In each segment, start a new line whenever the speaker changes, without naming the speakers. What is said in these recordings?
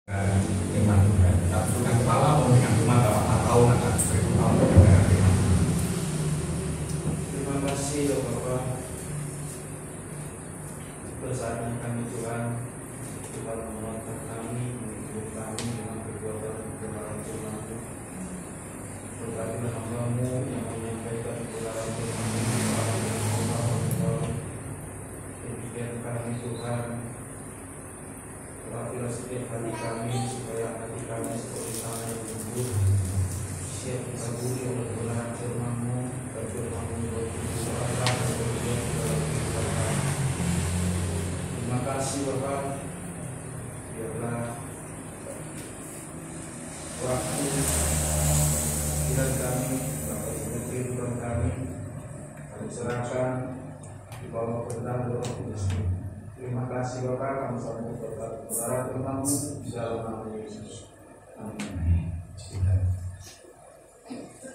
Firman Tuhan. Kita bukan kepala memberikan firman Bapak tahun akan berikan tahun kebenaran firman.
Terima kasih ya Bapak. Bersama kami Tuhan, Tuhan menguatkan kami, menghibur kami dengan perbuatan kebenaran firman-Mu. Berkatilah hamba-Mu yang menyampaikan kebenaran firman-Mu kepada Allah. Demikian kami Tuhan. Teraplah setiap hati kami supaya hati kami seperti tanah yang gembur, siap dikabuli oleh kebenaran firman-Mu dan firman-Mu berkuasa dan berkuasa dalam kehidupan kami. Terima kasih Bapak. Biarlah waktu dan kami, Bapak Ibu kehidupan kami serahkan di bawah kendali Roh Kudus. Terima kasih Bapak, kami sambut berkat kebenaran firman-Mu di dalam nama Yesus. Amin.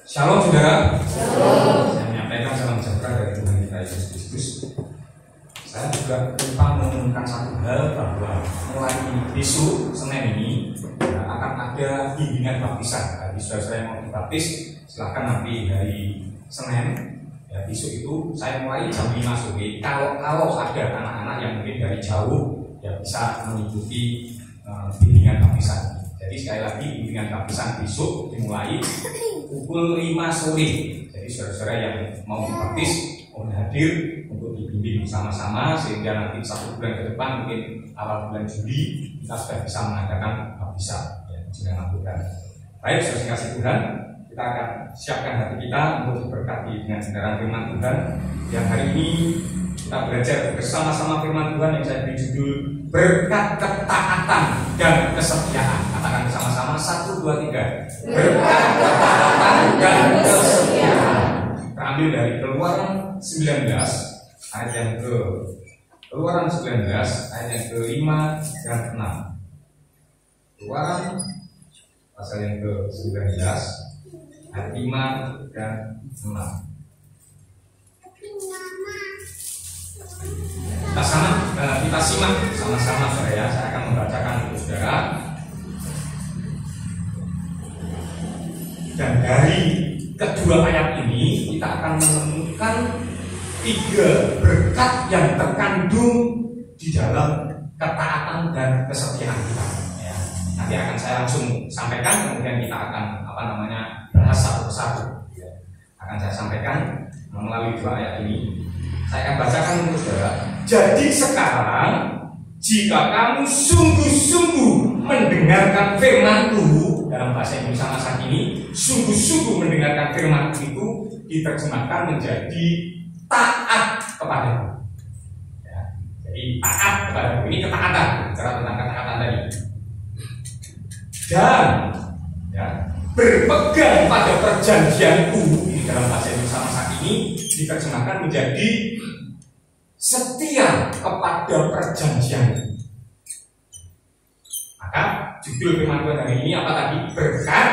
Shalom saudara.
Shalom.
Saya menyampaikan salam sejahtera dari Tuhan kita Yesus Kristus. Saya juga lupa mengumumkan satu hal bahwa mulai besok Senin ini akan ada bimbingan baptisan. Bagi saudara-saudara yang mau dibaptis, silahkan nanti hari Senin. Ya, besok itu saya mulai jam 5 sore. Kalau ada anak-anak yang mungkin dari jauh, ya bisa mengikuti bimbingan baptisan. Jadi sekali lagi bimbingan baptisan besok dimulai pukul 5 sore. Jadi saudara-saudara yang mau dibaptis mohon hadir untuk dibimbing bersama-sama sehingga nanti 1 bulan ke depan mungkin awal bulan Juli kita sudah bisa mengadakan baptisan. Ya, jangan lakukan. Baik, saudara kasih Tuhan. Kita akan siapkan hati kita untuk diberkati dengan kebenaran firman Tuhan. Yang hari ini kita belajar bersama-sama firman Tuhan yang saya beri judul berkat ketaatan dan kesetiaan. Katakan bersama-sama 1, 2, 3. Berkat ketaatan dan kesetiaan. Terambil dari Keluaran 19 ayat yang ke Keluaran 19 ayat yang ke-5 dan 6. Keluaran pasal yang ke-19 ayat 5 dan 6. Kita simak sama-sama saudara ya. Saya akan membacakan untuk saudara. Dan dari kedua ayat ini kita akan menemukan 3 berkat yang terkandung di dalam ketaatan dan kesetiaan kita. Ya. Nanti akan saya langsung sampaikan, kemudian kita akan bahas satu persatu. Ya. Akan saya sampaikan melalui 2 ayat ini. Saya akan bacakan untuk saudara. Jadi sekarang jika kamu sungguh-sungguh mendengarkan firman-Ku, dalam bahasa Indonesia masa kini, sungguh-sungguh mendengarkan firman itu diterjemahkan menjadi taat kepadaku. Ya. Jadi taat kepadaku ini ketaatan, bicara tentang ketaatan tadi. Dan ya, berpegang pada perjanjianku, ini dalam bahasa Indonesia masa kini diterjemahkan menjadi setia kepada perjanjian. Maka judul firman Tuhan hari ini apa tadi? Berkat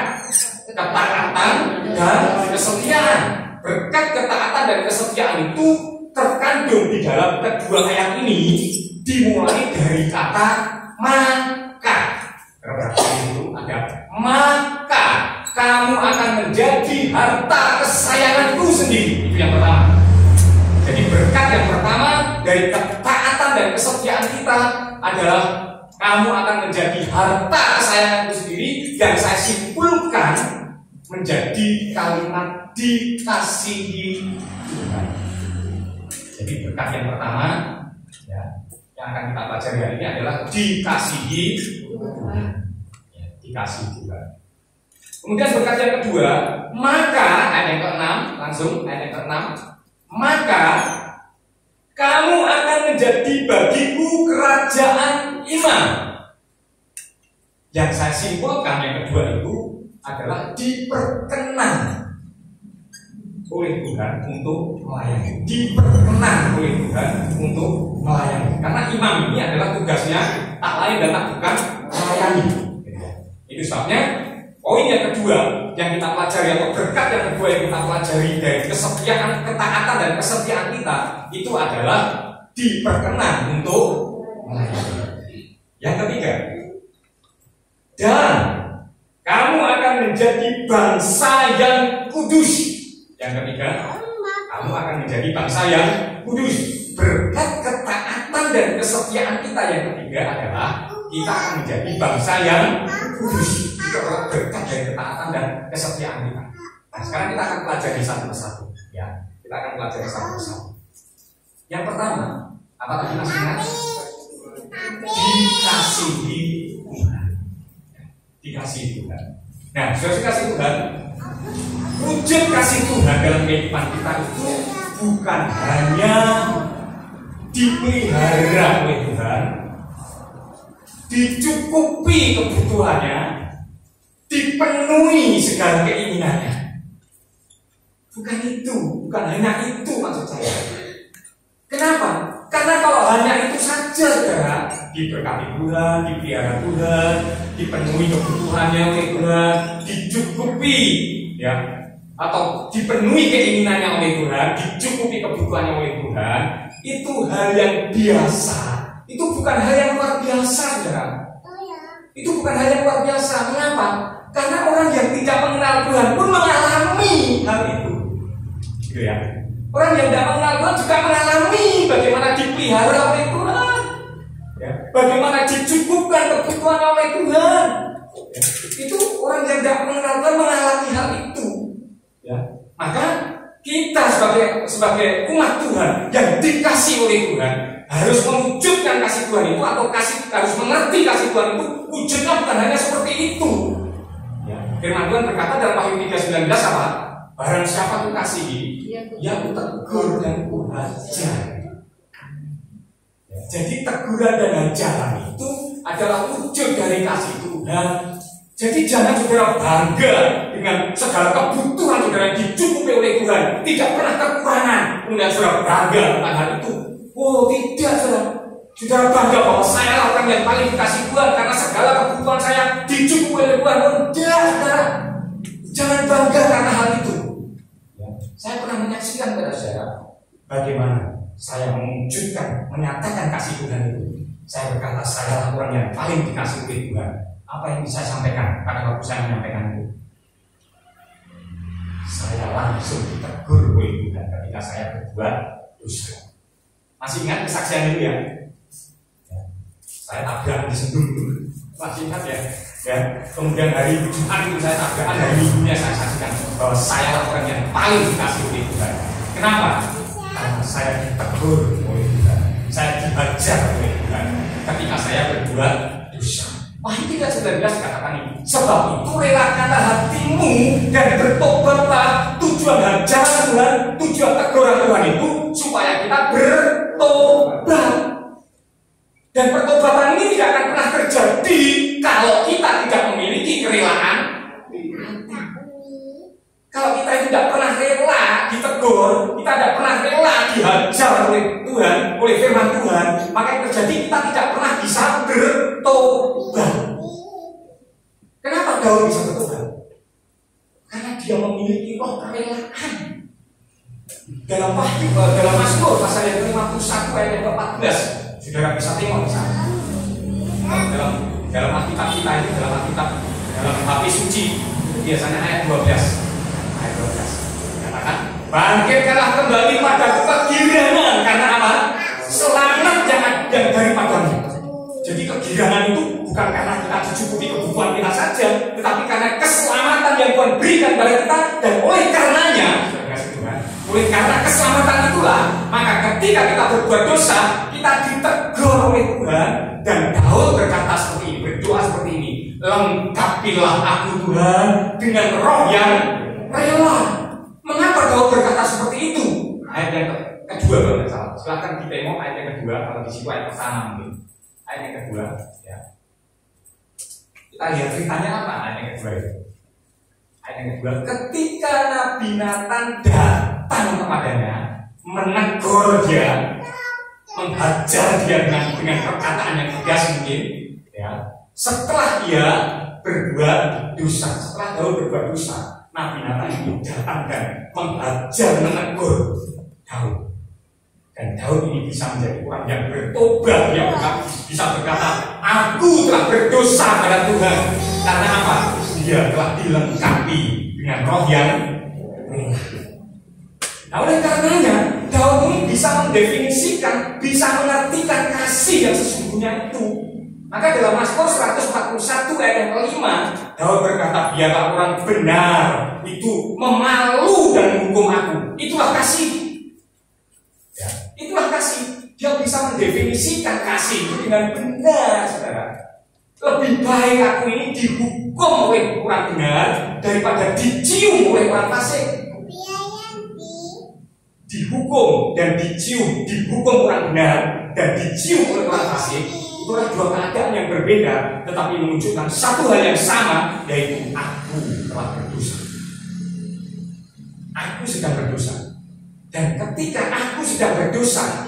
ketaatan dan kesetiaan. Berkat ketaatan dan kesetiaan itu terkandung di dalam kedua ayat ini, dimulai dari kata maka. Berarti itu ada maka kamu akan menjadi harta kesayanganku sendiri. Itu yang pertama. Jadi berkat yang pertama dari ketaatan dan kesetiaan kita adalah kamu akan menjadi harta kesayanganku sendiri, dan saya simpulkan menjadi kalimat dikasihi Tuhan. Jadi berkat yang pertama ya, yang akan kita pelajari hari ini adalah dikasihi Tuhan. Ya, dikasihi Tuhan. Kemudian berkat yang kedua, maka ayat yang ke-6, langsung ayat yang ke-6, maka kamu akan menjadi bagiku kerajaan imam. Yang saya simpulkan yang kedua itu adalah diperkenan oleh Tuhan untuk melayani. Diperkenan oleh Tuhan untuk melayani. Karena imam ini adalah tugasnya tak lain dan tak bukan melayani. Itu sebabnya poin yang kedua yang kita pelajari, atau berkat yang kedua yang kita pelajari dari kesetiaan, ketaatan dan kesetiaan kita itu adalah diperkenan untuk melayani. Yang ketiga, dan kamu akan menjadi bangsa yang kudus. Yang ketiga, kamu akan menjadi bangsa yang kudus. Berkat ketaatan dan kesetiaan kita yang ketiga adalah kita akan menjadi bangsa yang kudus. Itu adalah berkat dari ketaatan dan kesetiaan kita. Nah, sekarang kita akan pelajari satu persatu. Ya, kita akan pelajari satu persatu. Yang pertama, apa tadi Mas ingat? Dikasihi Tuhan. Dikasihi Tuhan. Nah, sudah dikasih Tuhan. Wujud kasih Tuhan dalam kehidupan kita itu bukan hanya dipelihara oleh Tuhan, dicukupi kebutuhannya, dipenuhi segala keinginannya. Bukan itu, bukan hanya itu maksud saya. Kenapa? Karena kalau hanya itu saja, saudara, diberkati Tuhan, dipelihara Tuhan, dipenuhi kebutuhannya oleh Tuhan, dicukupi, ya, atau dipenuhi keinginannya oleh Tuhan, dicukupi kebutuhannya oleh Tuhan, itu hal yang biasa. Itu bukan hal yang luar biasa, saudara. Itu bukan hal yang luar biasa. Mengapa? Karena orang yang tidak mengenal Tuhan pun mengalami hal itu. Gitu ya. Orang yang tidak mengenal Tuhan juga mengalami bagaimana dipelihara oleh Tuhan, ya, bagaimana dicukupkan kebutuhannya oleh Tuhan. Ya, itu orang yang tidak mengenal Tuhan mengalami hal itu. Ya, maka kita sebagai umat Tuhan yang dikasih oleh Tuhan harus mewujudkan kasih Tuhan itu, atau harus mengerti kasih Tuhan itu wujudnya bukan hanya seperti itu. Ya, firman Tuhan berkata dalam Wahyu 3:19 apa? Barang siapa ku kasihi, ya ku tegur dan ku hajar. Ya, jadi teguran dan hajaran itu adalah wujud dari kasih Tuhan. Jadi jangan saudara bangga dengan segala kebutuhan saudara yang dicukupi oleh Tuhan, tidak pernah kekurangan. Kemudian saudara bangga tentang hal itu. Oh tidak, saudara. Saudara bangga bahwa saya lah orang yang paling dikasih Tuhan karena segala kebutuhan saya dicukupi oleh Tuhan. Oh tidak, saudara. Jangan bangga karena hal itu. Ya, saya pernah menyaksikan pada saudara bagaimana saya mewujudkan, menyatakan kasih Tuhan itu. Saya berkata saya lah orang yang paling dikasih oleh Tuhan. Apa yang bisa saya sampaikan pada waktu saya menyampaikan itu? Saya langsung ditegur oleh Tuhan ketika saya berbuat dosa. Masih ingat kesaksian itu ya? Saya tabrakan di Sendung itu. Masih ingat ya? Ya. Kemudian hari Jumat itu saya tabrakan, hari Minggunya saya saksikan bahwa saya orang yang paling dikasih oleh Tuhan. Kenapa? Karena saya ditegur oleh Tuhan, saya dihajar oleh Tuhan ketika saya berbuat dosa. Wahyu 3:19 katakan ini. Sebab itu relakanlah hatimu dan bertobatlah. Tujuan hajaran Tuhan, tujuan teguran Tuhan itu supaya kita bertobat. Dan pertobatan ini tidak akan pernah terjadi kalau kita tidak memiliki kerelaan. Kalau kita tidak pernah rela ditegur, kita tidak pernah rela dihajar oleh Tuhan, oleh firman Tuhan, maka yang terjadi kita tidak pernah bisa bertobat. Kenapa Daud bisa bertobat? Karena dia memiliki roh kerelaan. Dalam Mazmur pasal yang ke-51 ayat yang ke-14, saudara bisa tengok di sana. Dalam Alkitab kita itu, dalam HP suci biasanya ayat 12. Ayat 12 katakan, bangkitkanlah kembali pada kegirangan. Karena apa? Selamat yang daripadamu. Jadi kegirangan itu bukan karena kita dicukupi kebutuhan kita saja, tetapi karena keselamatan yang Tuhan berikan kepada kita. Dan oleh karenanya, oleh karena keselamatan itulah, maka ketika kita berbuat dosa, kita ditegur oleh Tuhan. Dan Daud berkata seperti ini, berdoa seperti ini, lengkapilah aku Tuhan dengan roh yang rela. Mengapa Daud berkata seperti itu? Ayat yang kedua kalau tidak salah. Silahkan ditengok ayat yang kedua. Kalau di situ ayat pertama mungkin. Ayat yang kedua, ya. Kita lihat ceritanya apa ayat yang kedua itu. Ayat yang kedua, ketika Nabi Nathan datang kepadanya, menegur dia, menghajar dia dengan perkataan yang tegas mungkin, ya. Setelah dia berbuat dosa, setelah Daud berbuat dosa, Nabi Nathan ini datang dan menghajar, menegur Daud. Dan Daud ini bisa menjadi orang yang bertobat, yang bisa berkata, aku telah berdosa pada Tuhan. Karena apa? Dia telah dilengkapi dengan roh yang ringan. Nah, oleh karenanya Daud ini bisa mendefinisikan, bisa mengartikan kasih yang sesungguhnya itu. Maka dalam Mazmur 141 ayat yang kelima, Daud berkata, biarlah orang benar itu memalu dan menghukum aku. Itulah kasih. Ya, itulah kasih. Dia bisa mendefinisikan kasih itu dengan benar, saudara. Lebih baik aku ini dihukum oleh orang benar daripada dicium oleh orang fasik. Dihukum dan dicium, dihukum orang benar dan dicium oleh orang fasik, itulah dua keadaan yang berbeda, tetapi menunjukkan satu hal yang sama, yaitu aku telah berdosa. Aku sedang berdosa. Dan ketika aku sedang berdosa,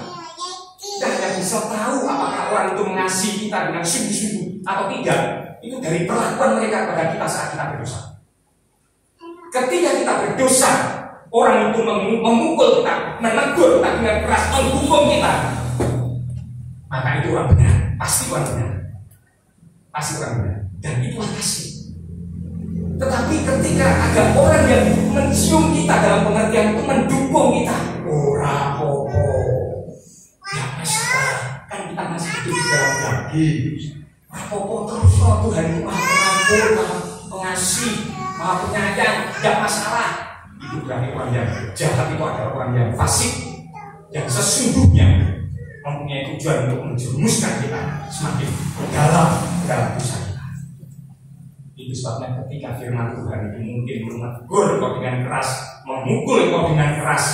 kita hanya bisa tahu apakah orang itu mengasihi kita dengan sungguh-sungguh atau tidak. Itu dari perlakuan mereka kepada kita saat kita berdosa. Ketika kita berdosa, orang itu memukul kita, menegur kita dengan keras, menghukum kita, maka itu orang benar, pasti orang benar, pasti orang benar, dan itu kasih. Tetapi ketika ada orang yang mencium kita dalam pengertian itu mendukung kita, ora apa-apa, ya masalah, kan kita masih hidup di dalam daging, apa-apa terus Tuhan itu maha pengampun, maha pengasih, maha penyayang, tidak masalah. Itu berarti orang yang jahat itu adalah orang yang fasik, yang sesungguhnya mempunyai tujuan untuk menjerumuskan kita semakin dalam dosa kita. Itu sebabnya ketika firman Tuhan itu mungkin menegur kau dengan keras, memukul kau dengan keras,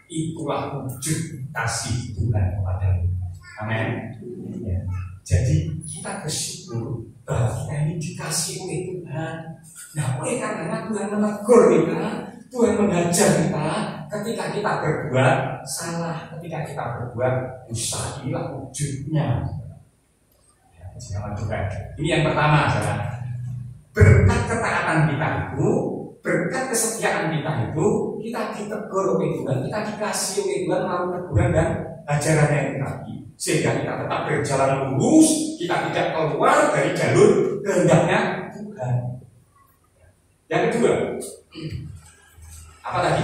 itulah wujud kasih Tuhan kepadamu. Amin. Ya. Jadi kita bersyukur bahwa kita ini dikasih oleh Tuhan. Nah, oleh karena Tuhan menegur kita, Tuhan mengajar kita ketika kita berbuat salah, ketika kita berbuat dosa. Inilah wujudnya. Ya, jangan juga. Ini yang pertama, saudara. Berkat ketaatan kita itu, berkat kesetiaan kita itu, kita ditegur oleh Tuhan, kita dikasih oleh Tuhan melalui teguran dan ajarannya yang tadi, sehingga kita tetap berjalan lurus, kita tidak keluar dari jalur kehendaknya Tuhan. Yang kedua, apa tadi?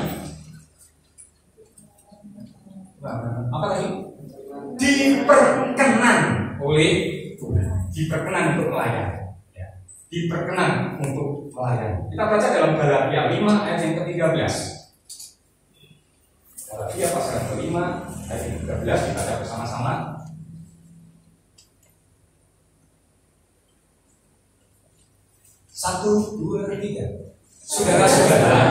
Apa tadi? Diperkenan oleh Tuhan, diperkenan untuk melayani. Diperkenan untuk melayani. Kita baca dalam Galatia 5 ayat yang ke-13. Galatia pasal ke-5 ayat yang ke-13 kita baca bersama-sama. Satu, dua, tiga. Saudara-saudara,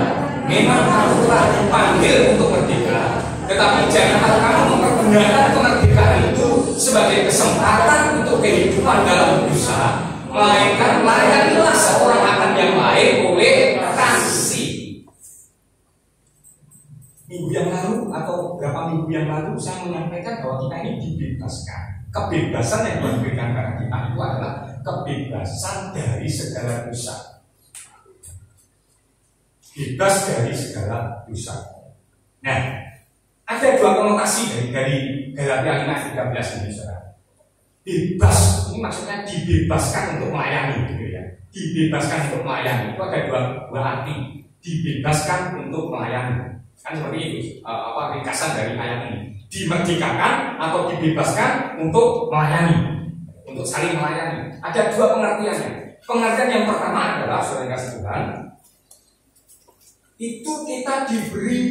memang kamu telah dipanggil untuk merdeka, tetapi janganlah kamu mempergunakan kemerdekaan itu sebagai kesempatan untuk kehidupan dalam dosa, melainkan layanilah seorang akan yang lain oleh kasih. Minggu yang lalu atau beberapa minggu yang lalu saya menyampaikan bahwa kita ini dibebaskan. Kebebasan yang diberikan kepada kita itu adalah kebebasan dari segala dosa. Bebas dari segala dosa. Nah, ada dua konotasi dari Galatia 5:13 ini, saudara. Bebas ini maksudnya dibebaskan untuk melayani, gitu ya. Dibebaskan untuk melayani itu ada dua arti. Dibebaskan untuk melayani, kan seperti itu. Ringkasan dari ayat ini. Dimerdekakan atau dibebaskan untuk melayani, untuk saling melayani. Ada dua pengertiannya. Pengertian yang pertama adalah, saudara kasih Tuhan, itu kita diberi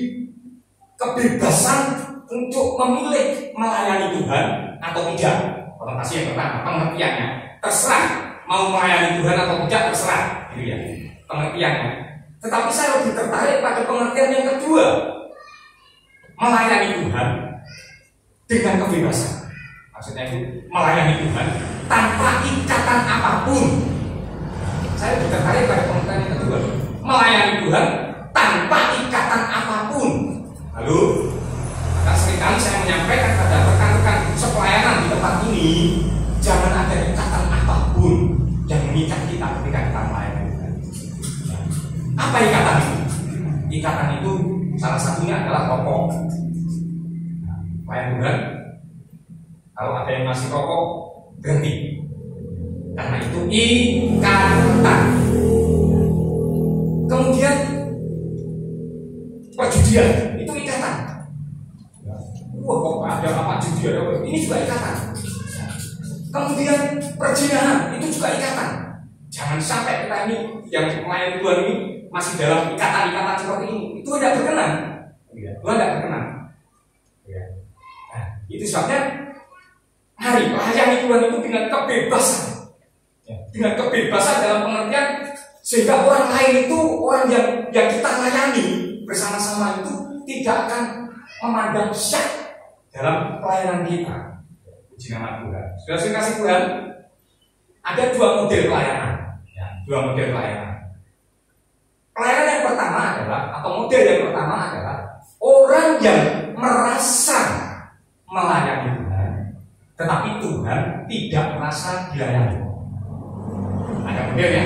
kebebasan untuk memilih melayani Tuhan atau tidak. Konotasi yang pertama, pengertiannya terserah mau melayani Tuhan atau tidak, terserah, gitu ya, pengertiannya. Tetapi saya lebih tertarik pada pengertian yang kedua, melayani Tuhan dengan kebebasan. Maksudnya itu melayani Tuhan tanpa ikatan apapun. Saya lebih tertarik pada pengertian yang kedua, melayani Tuhan tanpa ikatan apapun. Lalu, seringkali saya menyampaikan pada rekan-rekan sepelayanan di tempat ini, jangan ada ikatan apapun yang mengikat kita ketika kita melayani Tuhan. Apa ikatan itu? Ikatan itu salah satunya adalah rokok. Melayani Tuhan, kalau ada yang masih rokok, berhenti. Karena itu ikatan. Kemudian perjudian itu ikatan. Wah, kok ada apa judian? Ini juga ikatan. Kemudian perzinahan itu juga ikatan. Jangan sampai kita ini yang melayani Tuhan ini masih dalam ikatan-ikatan seperti ini. Itu tidak berkenan. Tuhan tidak berkenan. Nah, itu sebabnya mari layani Tuhan itu dengan kebebasan. Dengan kebebasan dalam pengertian sehingga orang lain itu, orang yang kita layani bersama-sama itu tidak akan memandang syak dalam pelayanan kita. Puji nama Tuhan. Sudah kasih Tuhan, ada dua model pelayanan. Dua model pelayanan. Pelayanan yang pertama adalah, atau model yang pertama adalah orang yang merasa melayani Tuhan, tetapi Tuhan tidak merasa dilayani. Ada modelnya.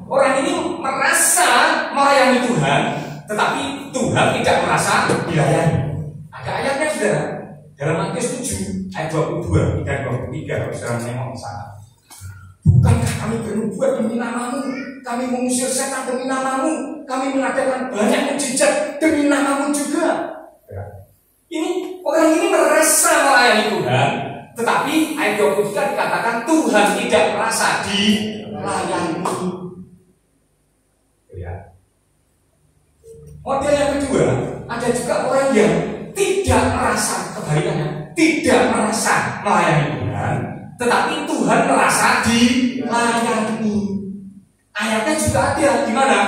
Orang ini merasa melayani Tuhan, tetapi Tuhan tidak merasa dilayani. Ada ayatnya saudara, dalam Matius 7 ayat 22 dan 23 kalau saudara menengok ke sana. Bukankah kami bernubuat demi namamu, kami mengusir setan demi namamu, kami mengadakan banyak mujizat demi namamu juga. Ini orang ini merasa melayani Tuhan, tetapi ayat 23 dikatakan Tuhan tidak merasa dilayani. Model yang kedua, ada juga orang yang tidak merasa, kebalikannya, tidak merasa melayani Tuhan, tetapi Tuhan merasa dilayani. Ayatnya juga ada di mana?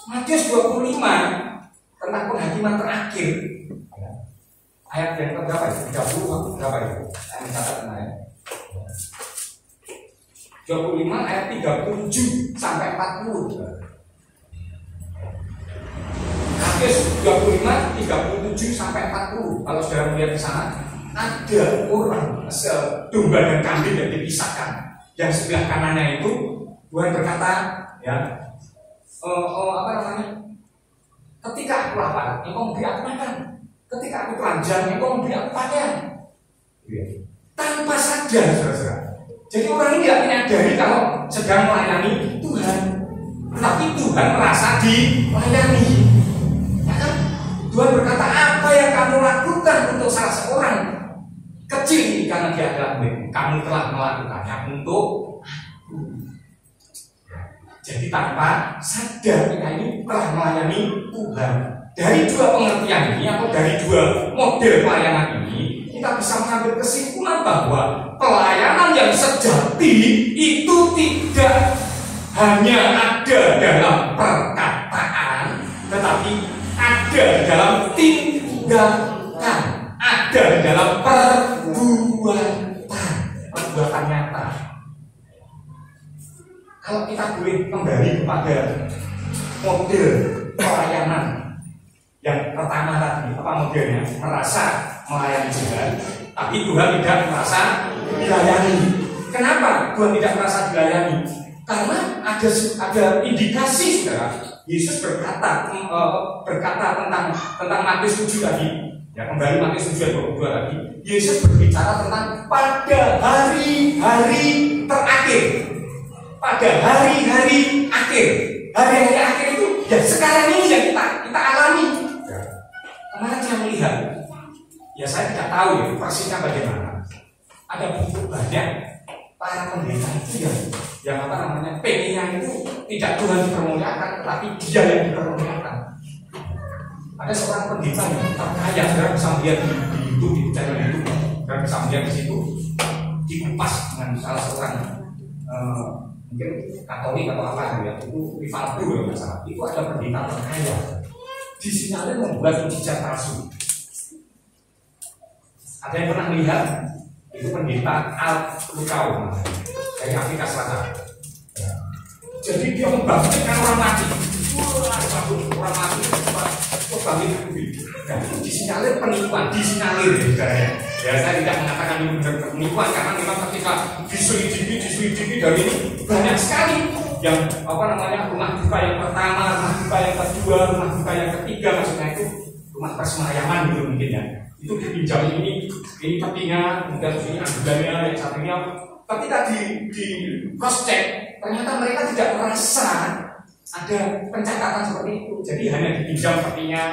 Matius 25 tentang penghakiman terakhir. Ayat yang keberapa itu? 30 berapa itu? Saya mencatat kemarin. 25 ayat 37 sampai 40. Matius 25 37 sampai 40. Kalau saudara melihat di sana, ada orang domba dan kambing yang dipisahkan. Yang sebelah kanannya itu Tuhan berkata, ya, apa namanya? Ketika aku lapar, engkau memberi aku makan. Ketika aku telanjang, engkau memberi aku pakaian. Tanpa sadar, saudara. Jadi orang ini tidak menyadari kalau sedang melayani Tuhan, tetapi Tuhan merasa dilayani. Ya kan? Tuhan berkata, apa yang kamu lakukan untuk salah seorang kecil ini karena dia adalah murid, kamu telah melakukannya untuk aku. Jadi tanpa sadar kita ini telah melayani Tuhan. Dari dua pengertian ini atau dari dua model pelayanan ini, kita bisa mengambil kesimpulan bahwa pelayanan yang sejati itu tidak hanya ada dalam perkataan, tetapi ada dalam tindakan, ada dalam perbuatan nyata. Kalau kita boleh kembali kepada model pelayanan yang pertama tadi, apa modelnya? Merasa melayani Tuhan, tapi Tuhan tidak merasa dilayani. Kenapa Tuhan tidak merasa dilayani? Karena ada indikasi, saudara. Yesus berkata tentang Matius 7 tadi. Ya, kembali Matius 7 ayat 22 tadi. Yesus berbicara tentang pada hari-hari terakhir. Pada hari-hari akhir. Hari-hari akhir itu ya sekarang ini yang kita alami. Kemarin saya melihat, ya saya tidak tahu ya persisnya bagaimana. Ada begitu banyak para pendeta itu yang apa namanya pengennya itu tidak Tuhan dipermuliakan, tetapi dia yang dipermuliakan. Ada seorang pendeta yang terkaya, saudara bisa melihat di YouTube, di channel YouTube, saudara bisa melihat di situ dikupas dengan salah seorang mungkin Katolik atau apa ya, itu Rivaldo kalau nggak salah. Itu ada pendeta terkaya. Disinyalir membuat mujizat palsu. Ada yang pernah melihat? Itu pendeta Al Lukau dari Afrika Selatan. Jadi dia membangkitkan orang mati. Orang mati bangkit. Dan disinyalir penipuan, disinyalir ya. Ya saya tidak mengatakan ini benar penipuan karena memang ketika diselidiki dari ini banyak sekali yang apa namanya rumah duka yang pertama, rumah duka yang kedua, rumah duka yang ketiga, maksudnya itu rumah persemayaman gitu mungkin ya. Itu dipinjam ini petinya, kemudian ini adegannya, yang satunya ketika di cross check ternyata mereka tidak merasa ada pencatatan seperti itu. Jadi hanya dipinjam petinya,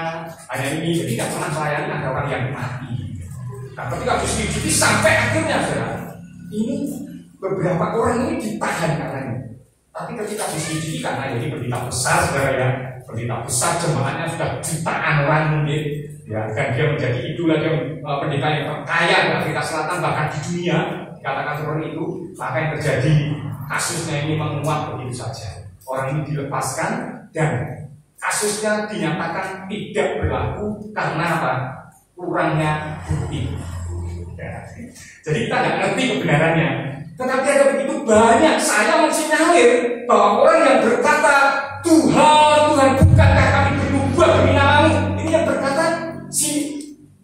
hanya ini, jadi tidak pernah melayani ada orang yang mati. Nah, ketika diselidiki sampai akhirnya ini beberapa orang ini ditahan karena ini. Tapi ketika diselidiki karena jadi berita besar, saudara ya, berita besar jemaahnya sudah jutaan orang mungkin, ya, dan dia menjadi idola, dia pendeta yang terkaya di Afrika Selatan bahkan di dunia, dikatakan seperti itu. Maka yang terjadi kasusnya ini menguap begitu saja. Orang ini dilepaskan dan kasusnya dinyatakan tidak berlaku karena apa? Kurangnya bukti. Ya. Jadi kita tidak ngerti kebenarannya. Tetapi ada begitu banyak saya mensinyalir bahwa orang yang berkata Tuhan bukankah kami bernubuat demi namamu, ini yang berkata si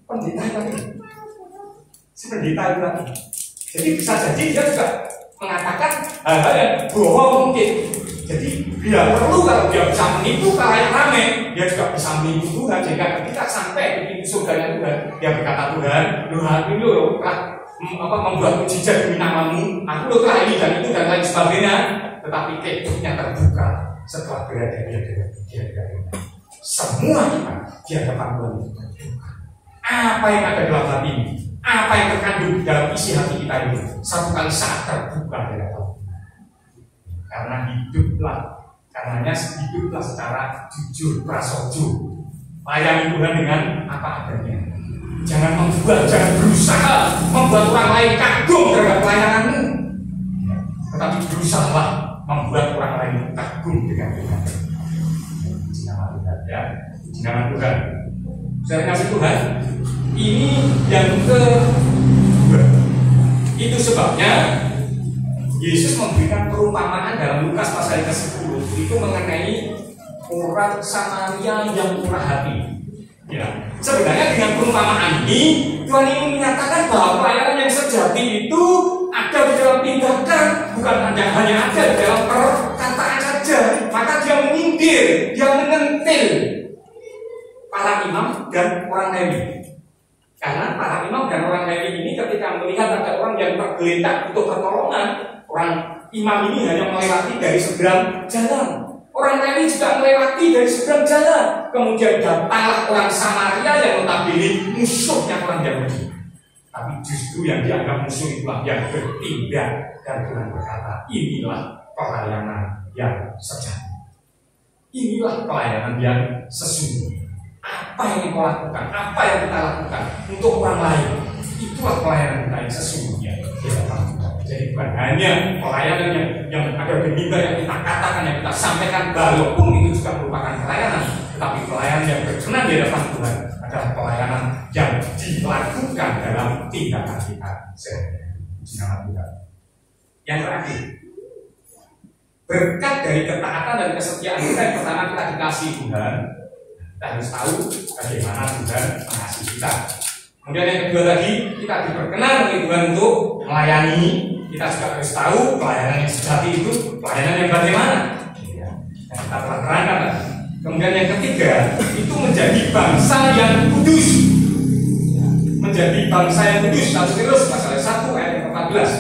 pendeta tadi. Si pendeta tadi. Jadi bisa jadi dia juga mengatakan hal-hal yang bohong mungkin. Jadi dia perlu, kalau dia bisa menipu kalayak ramai, dia juga bisa menipu Tuhan. Jika ketika sampai di surganya Tuhan, dia berkata Tuhan, ini lo telah membuat mujizat demi namamu, aku lo telah ini dan itu dan lain sebagainya. Tetapi kehidupannya terbuka setelah berada di hadapan semua kita di hadapan Tuhan itu terbuka. Apa yang ada dalam hati ini, apa yang terkandung dalam isi hati kita ini, satu kali saat terbuka di hadapan. Karena karenanya hiduplah secara jujur, prasojo. Layani Tuhan dengan apa adanya. Jangan berusaha membuat orang lain kagum terhadap pelayananmu, tetapi berusahalah membuat orang lain kagum dengan Tuhan. Nama Tuhan, ya, nama Tuhan. Saya kasih Tuhan. Ini yang kedua. Itu sebabnya Yesus memberikan perumpamaan dalam Lukas pasal ke-10 itu mengenai orang Samaria yang murah hati. Ya, sebenarnya dengan perumpamaan ini Tuhan ingin menyatakan bahwa pelayanan yang sejati itu ada di dalam tindakan, bukan hanya ada di dalam perkataan saja. Maka dia menyindir, dia menyentil para imam dan orang Lewi. Karena para imam dan orang Lewi ini ketika melihat ada orang yang tergeletak untuk pertolongan, orang imam ini hanya melewati dari seberang jalan. Orang Lewi juga melewati dari seberang jalan. Kemudian datanglah orang Samaria yang notabene musuhnya orang Yahudi. Tapi justru yang dianggap musuh itulah yang bertindak. Dan Tuhan berkata, inilah pelayanan yang sejati. Inilah pelayanan yang sesungguhnya. Apa yang kau lakukan, apa yang kita lakukan untuk orang lain, itulah pelayanan kita yang sesungguhnya. Jadi bukan hanya pelayanan yang ada demikian yang kita katakan, yang kita sampaikan, walaupun itu juga merupakan pelayanan, tetapi pelayanan yang berkenan di hadapan Tuhan adalah pelayanan yang dilakukan dalam tindakan kita sehari-hari. Yang terakhir, berkat dari ketaatan dan kesetiaan kita, yang pertama kita dikasih Tuhan, kita harus tahu bagaimana Tuhan mengasihi kita. Kemudian yang kedua tadi, kita diperkenan oleh Tuhan untuk melayani. Kita juga harus tahu pelayanan yang sejati itu pelayanan yang bagaimana. Yang kita telah terangkan. Kemudian yang ketiga, itu menjadi bangsa yang kudus. Menjadi bangsa yang kudus. 1 Petrus pasal 1 ayat 14.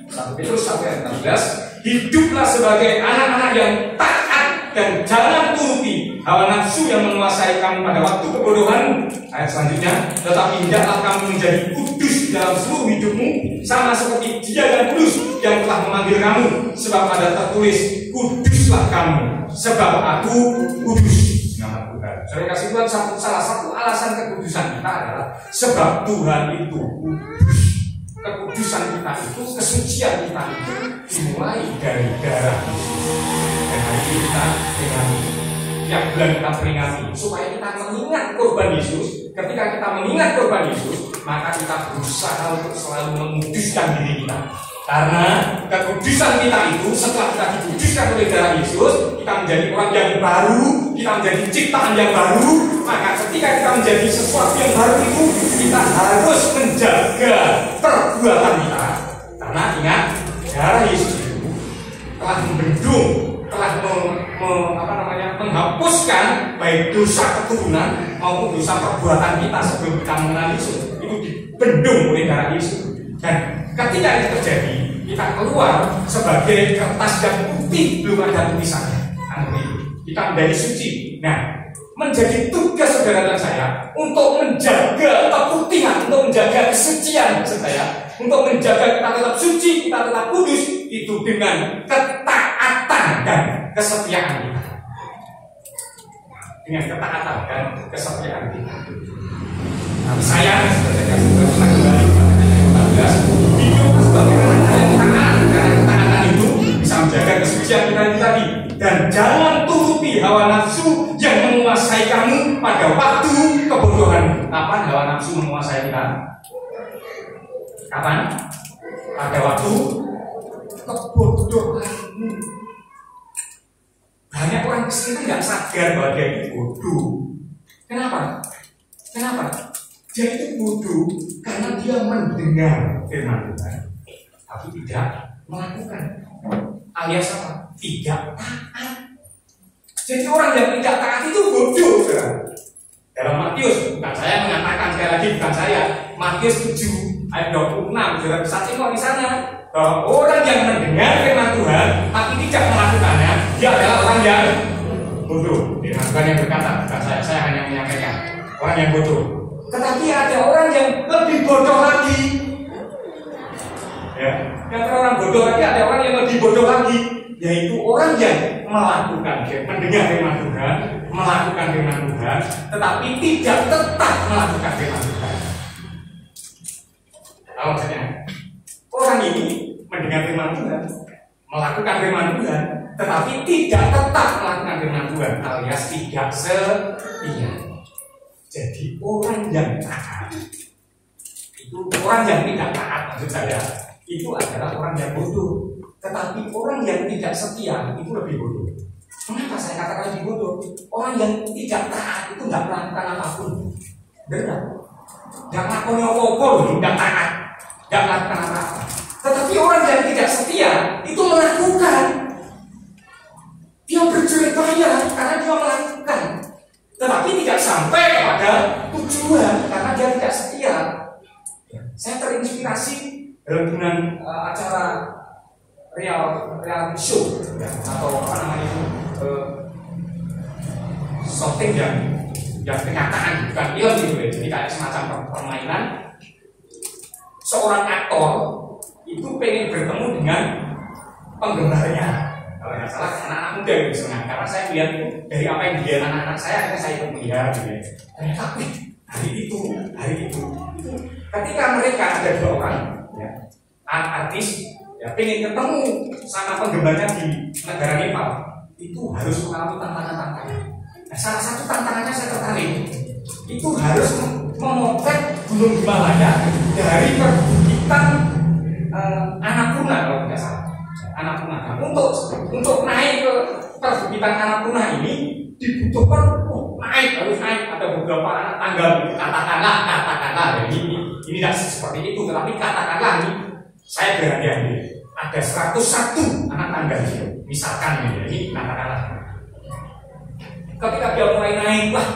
1 Petrus 1 ayat 14. Hiduplah sebagai anak-anak yang taat dan jangan turuti hawa nafsu yang menguasai kamu pada waktu kebodohan. Ayat selanjutnya, tetapi hendaklah kamu menjadi kudus dalam seluruh hidupmu, sama seperti Dia yang kudus yang telah memanggil kamu. Sebab ada tertulis, kuduslah kamu, sebab Aku kudus. Nama Tuhan. Saya kasih Tuhan salah satu alasan kekudusan kita adalah sebab Tuhan itu kudus. Kekudusan kita itu, kesucian kita itu dimulai dari darah. Dan hari ini kita peringati, tiap bulan kita peringati supaya kita mengingat korban Yesus. Ketika kita mengingat korban Yesus, maka kita berusaha untuk selalu menguduskan diri kita. Karena kekudusan kita itu, setelah kita dikuduskan oleh darah Yesus, kita menjadi orang yang baru, kita menjadi ciptaan yang baru. Maka ketika kita menjadi sesuatu yang baru itu, kita harus menjaga perbuatan kita. Karena ingat, darah Yesus itu telah membendung, telah menghapuskan baik dosa keturunan maupun dosa perbuatan kita sebelum kita mengenal Yesus. Itu dibendung oleh darah Yesus. Dan ketika itu terjadi, kita keluar sebagai kertas yang putih, belum ada tulisannya. Kita menjadi suci. Nah, menjadi tugas saudara dan saya untuk menjaga keputihan, untuk menjaga kesucian saya, untuk menjaga kita tetap suci, kita tetap kudus, itu dengan ketaatan dan kesetiaan kita. Dengan ketaatan dan kesetiaan kita. Nah, saya sebenarnya sudah kembali kepada hidup sebagai anak yang taat, karena ketaatan itu bisa menjaga kesucian kita ini tadi. Dan jangan turuti hawa nafsu yang menguasai kamu pada waktu kebodohan. Kapan hawa nafsu menguasai kita? Kapan? Pada waktu kebodohanmu. Banyak orang Kristen itu nggak sadar bahwa dia itu bodoh. Kenapa? Kenapa? Dia itu bodoh karena dia mendengar firman Tuhan, tapi tidak melakukan. Alias apa? Tidak taat. Jadi orang yang tidak taat itu bodoh, saudara. Dalam Matius, bukan saya mengatakan, sekali lagi bukan saya, Matius 7 ayat 26, saudara bisa tengok di sana bahwa orang yang mendengar firman Tuhan tapi tidak melakukannya, dia adalah orang yang bodoh. Firman Tuhan yang berkata, bukan saya hanya menyampaikan orang yang bodoh. Tetapi ada orang yang lebih bodoh lagi. Ya, yang orang bodoh lagi, ada orang yang lebih bodoh lagi, yaitu orang yang melakukan, mendengar firman Tuhan, melakukan firman Tuhan, tetapi tidak tetap melakukan firman Tuhan. Tahu maksudnya? Orang ini mendengar firman Tuhan, melakukan firman Tuhan, tetapi tidak tetap melakukan firman Tuhan, alias tidak setia. Jadi orang yang taat itu orang yang tidak taat, maksud saya itu adalah orang yang bodoh. Tetapi orang yang tidak setia itu lebih bodoh. Kenapa saya katakan lebih bodoh? Orang yang tidak taat itu tidak melakukan apapun. Benar? Tidak melakukan apa-apa, tidak taat, tidak melakukan apa-apa. Tetapi orang yang tidak setia itu melakukan. Dia berjaya karena dia melakukan. Tetapi tidak sampai kepada tujuan karena dia tidak setia. Saya terinspirasi dengan acara reality show ya, atau apa namanya itu shooting yang kenyataan bukan film gitu ya. Jadi kayak semacam permainan. Seorang aktor itu pengen bertemu dengan penggemarnya. Kalau nggak salah anak-anak muda gitu sebenarnya. Karena saya lihat itu dari apa yang dia anak-anak saya, akhirnya saya ikut melihat gitu ya. Ternyata hari itu ketika mereka ada dua orang ya, artis ya, pengen ketemu sama penggemarnya di negara Nepal, itu harus mengalami tantangan-tantangan. Nah, salah satu tantangannya saya tertarik, itu harus memotret Gunung Himalaya dari perbukitan Annapurna kalau tidak salah. Annapurna. Nah, untuk naik ke perbukitan Annapurna ini dibutuhkan harus naik ada beberapa tangga, katakanlah ini tidak seperti itu, tetapi katakanlah ini saya berhati-hati ada 101 anak tangga gitu, misalkan ini katakanlah. Ketika dia mulai naik, wah,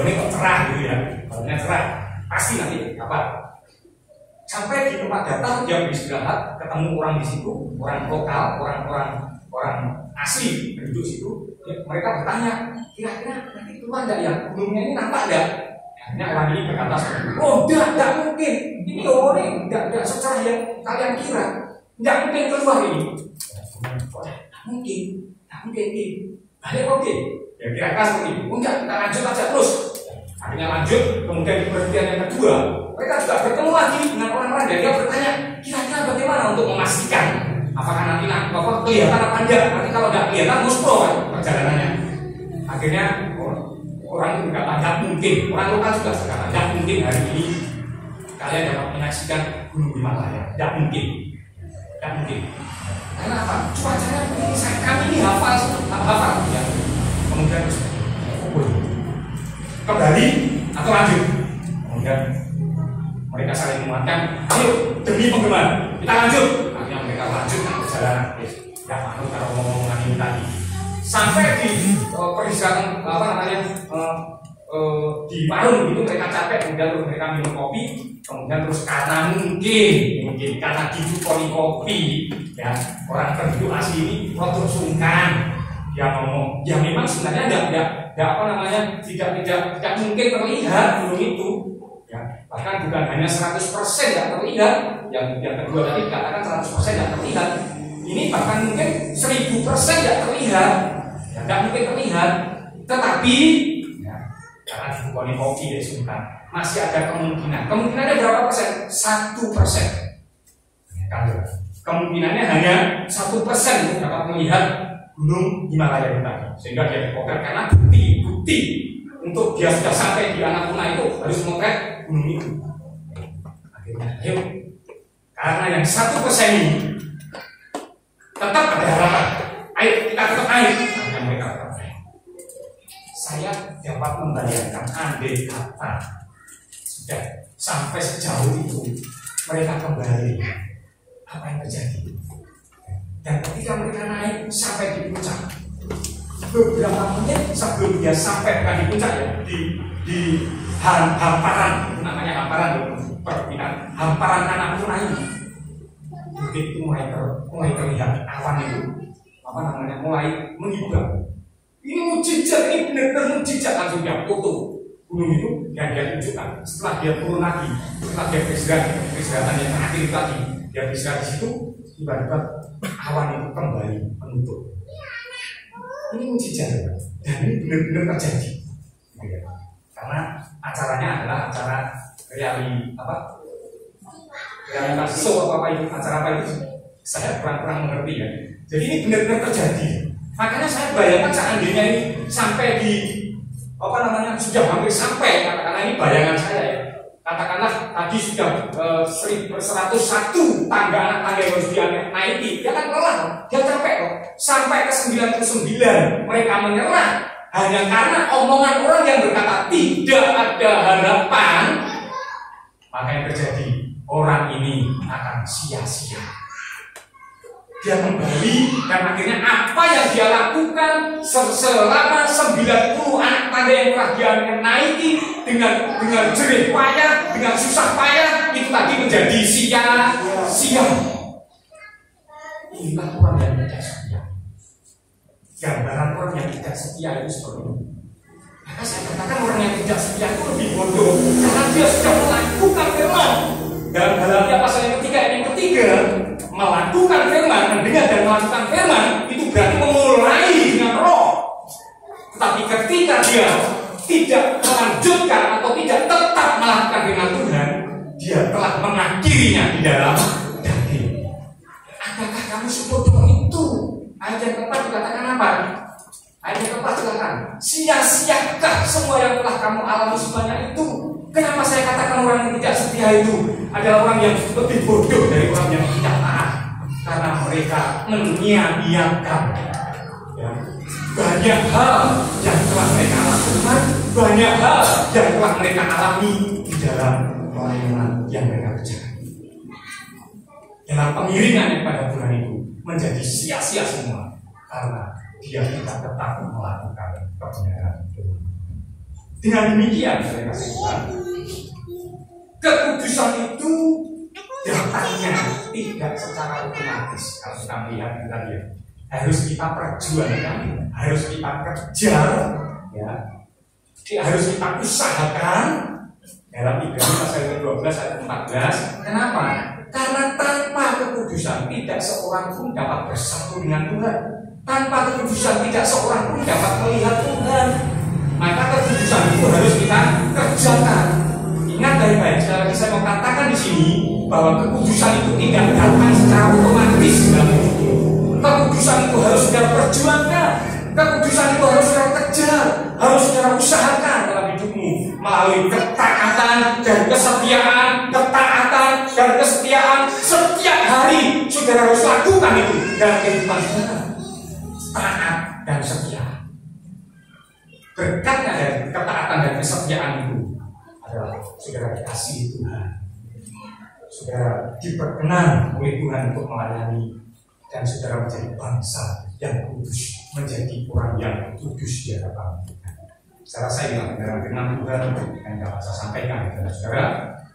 ini kok cerah gitu ya, kalau cerah pasti nanti apa? Sampai di tempat datar dia beristirahat, ketemu orang di situ, orang lokal, orang asli penduduk situ. Mereka bertanya, kira-kira nanti keluar nggak ya? Gunungnya ini nampak nggak? Akhirnya orang ini berkata, oh tidak mungkin. Ini tidak secara yang kalian kira. Tidak mungkin keluar ini. Tidak mungkin ini. Balik oke. Ya kira-kira seperti itu. Enggak, kita lanjut aja terus. Akhirnya lanjut, kemudian di penelitian yang kedua, mereka juga bertemu lagi dengan orang-orang dan dia bertanya, kira-kira bagaimana untuk memastikan apakah nanti kelihatan apa enggak? Nanti kalau nggak kelihatan muspro kan perjalanannya. Akhirnya orang itu berkata tidak mungkin, orang lokal juga berkata tidak mungkin hari ini kalian dapat menyaksikan Gunung Himalaya. Tidak mungkin. Karena apa? Cuacanya begini, kami ini hafal ya. Kemudian kembali atau lanjut. Kemudian mereka saling menguatkan, ayo demi penggemar kita lanjut. Akhirnya mereka lanjut perjalanan. Ya maklum kalau ngomong-ngomongan ini tadi sampai di peristirahatan di warung itu mereka capek, kemudian terus mereka minum kopi, kemudian terus karena mungkin karena dijuponi kopi, ya orang penduduk asli ini rotor sungkan, dia ngomong, ya memang sebenarnya tidak apa namanya, tidak mungkin terlihat gunung itu, ya bahkan bukan hanya 100% tidak terlihat, yang kedua tadi dikatakan 100% tidak terlihat, ini bahkan mungkin 1000% tidak terlihat, ya tidak mungkin terlihat, tetapi karena dibukoni kopi ya sungkan, masih ada kemungkinannya berapa persen? 1%. Kemungkinannya hanya 1% untuk dapat melihat gunung Himalaya itu tadi, sehingga dia dipotret karena bukti untuk dia sudah sampai di Annapurna itu harus memotret gunung itu. Akhirnya, ayo, karena yang 1% ini tetap ada harapan. Ayo kita tetap naik. Hanya mereka tetap naik. Saya dapat membayangkan andai kata sudah sampai sejauh itu mereka kembali, apa yang terjadi? Dan ketika mereka naik sampai di puncak, beberapa menit sebelum dia sampai bukan di puncak ya, di hamparan, namanya hamparan, perpindahan hamparan Annapurna ini, begitu mulai terlihat awan itu, apa namanya, mulai menghibur. Ini mujizat, ini benar-benar mujizat, langsung dia foto gunung itu dan dia tunjukkan. Setelah dia turun lagi, setelah dia beristirahat yang terakhir tadi, dia beristirahat di situ, tiba-tiba awan itu kembali menutup. Ini mujizat, dan ini benar-benar terjadi. Karena acaranya adalah acara realitas show apa itu, acara apa itu? Saya kurang mengerti ya. Jadi ini benar-benar terjadi. Makanya saya bayangkan seandainya ini sampai di apa namanya, sudah hampir sampai, karena ini bayangan saya ya. Katakanlah tadi sudah 101 tangga yang harus dia naiki, dia kan lelah, dia capek kok. Sampai ke 99 mereka menyerah hanya karena omongan orang yang berkata tidak ada harapan. Maka yang terjadi, orang ini akan sia-sia. Dia kembali dan akhirnya apa yang dia lakukan selama 90 anak tangga yang telah dia naiki dengan jerih payah, dengan susah payah, itu tadi menjadi sia-sia. Inilah orang yang tidak setia. Gambaran orang yang tidak setia itu seperti ini. Maka saya katakan orang yang tidak setia itu lebih bodoh karena dia sudah melakukan firman. Dalam Galatia pasal yang ketiga, melakukan firman, mendengar dan melakukan firman itu berarti memulai dengan roh. Tetapi ketika dia tidak melanjutkan atau tidak tetap melakukan firman Tuhan, dia telah mengakhirinya di dalam daging. Apakah kamu sebodoh itu? Ayat yang keempat dikatakan apa? Ayat yang keempat silakan. Sia-siakah semua yang telah kamu alami sebanyak itu? Kenapa saya katakan orang yang tidak setia itu adalah orang yang lebih bodoh dari orang yang tidak taat? Karena mereka menyia-nyiakan ya, banyak hal yang telah mereka lakukan, banyak hal yang telah mereka alami di dalam pelayanan yang mereka kerjakan. Dalam pengiringan pada Tuhan itu menjadi sia-sia semua karena dia tidak tetap melakukan kebenaran itu. Dengan demikian, saya katakan, kekudusan itu datangnya tidak secara otomatis. Kalau kita melihat itu tadi ya, harus kita perjuangkan, harus kita kejar, ya, harus kita usahakan. Dalam Ibrani pasal 12 ayat 14. Kenapa? Karena tanpa kekudusan tidak seorang pun dapat bersatu dengan Tuhan. Tanpa kekudusan tidak seorang pun dapat melihat Tuhan. Maka kekudusan itu harus kita kerjakan. Ingat baik-baik, sekali lagi saya mau katakan di sini bahwa kekudusan itu tidak datang secara otomatis dalam hidupmu. Kekudusan itu harus kita perjuangkan. Kekudusan itu harus kita kejar, harus kita usahakan dalam hidupmu melalui ketaatan dan kesetiaan, setiap hari saudara harus lakukan itu dalam kehidupan saudara. Taat dan setia. Berkatnya dari ketaatan dan kesetiaan itu adalah saudara dikasihi Tuhan, saudara diperkenan oleh Tuhan untuk melayani, dan saudara menjadi bangsa yang kudus, menjadi orang yang kudus di hadapan Tuhan. Saya rasa ini adalah firman Tuhan yang dapat saya sampaikan kepada saudara.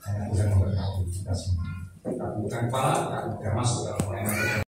Hanya Tuhan memberkati kita semua. Kita bukan kepala, kita masuk dalam pelayanan.